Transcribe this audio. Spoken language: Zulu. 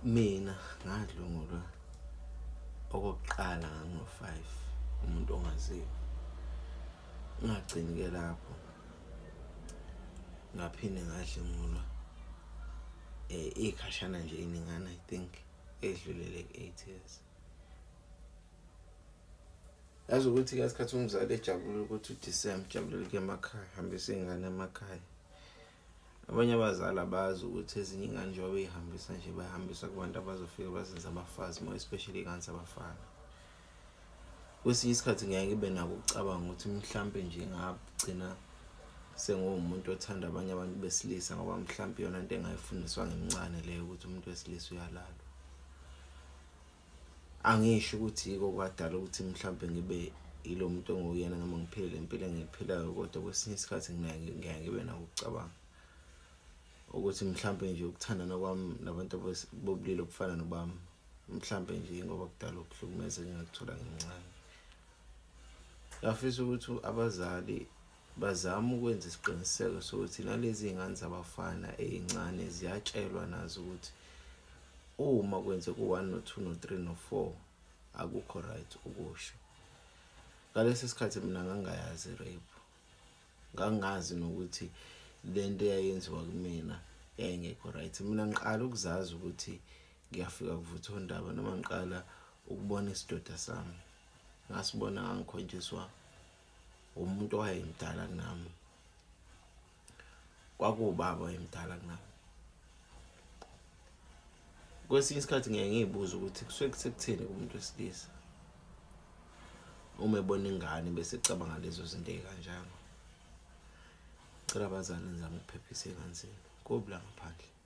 Mina ngadlungulwa okokuqala ngano-5 umuntu ongaziyo. Ngagcini-ke lapho ngaphinde ngadlungulwa ikhashana nje iningana, I think edlulele 8 years. Yazi ukuthi ngesikhathi umzali ejabulile ukuthi uDisemba ujabulele ukuya emakhaya, hambisa iy'ngane emakhaya. Abanye abazali abazi ukuthi ezinye iy'ngane njengoba bey'hambisa nje bayahambisa kubantu abazofika bazenze abafazi, more especially iy'ngane zabafana. Kwesinye isikhathi ngeke ngibe nako ukucabanga ukuthi mhlampe nje ngagcina sengumuntu othanda abanye abantu besilisa, ngoba mhlampe yona into engayifundiswa ngimncane leyo ukuthi umuntu wesilisa uyalalwa. Angisho ukuthi yiko kwadala ukuthi mhlampe ngibe ilo muntu ongoyena noma ngiphile lempilo engiyiphilayo, kodwa kwesinye isikhathi ngeke ngibe nako ukucabanga ukuthi mhlampe nje ukuthandana kwami nabantu bobulili obufana nobami mhlampe nje ngoba kudala ukuhlukumeza engakuthola ngimncane. Ngafisa ukuthi abazali bazama ukwenza isiqiniseko sokuthi nalezi iy'ngane zabafana ey'ncane ziyatshelwa nazo ukuthi uma kwenzeka u-1 no-2 no-3 no-4 akukho right ukusho. Ngalesi sikhathi mina ngangayazi i-rape, ngangazi nokuthi lento eyayenziwa kumina yayingekho right. Mina ngiqala ukuzazi ukuthi ngiyafika kuvuthondaba noma ngiqala ukubona isidoda sami, ngasibona ngangikhonjiswa umuntu owayemdala kunami, kwakuwubaba owayemdala kunami. Kwesinye isikhathi ngeke ngiyibuze ukuthi kusuke kusekutheni kumuntu wesilisa uma ebona ingane bese ecabanga lezo zinto ey'kanjalo. Ngicela abazali nizame ukuphephisa iy'ngane zenu kobula ngaphandle.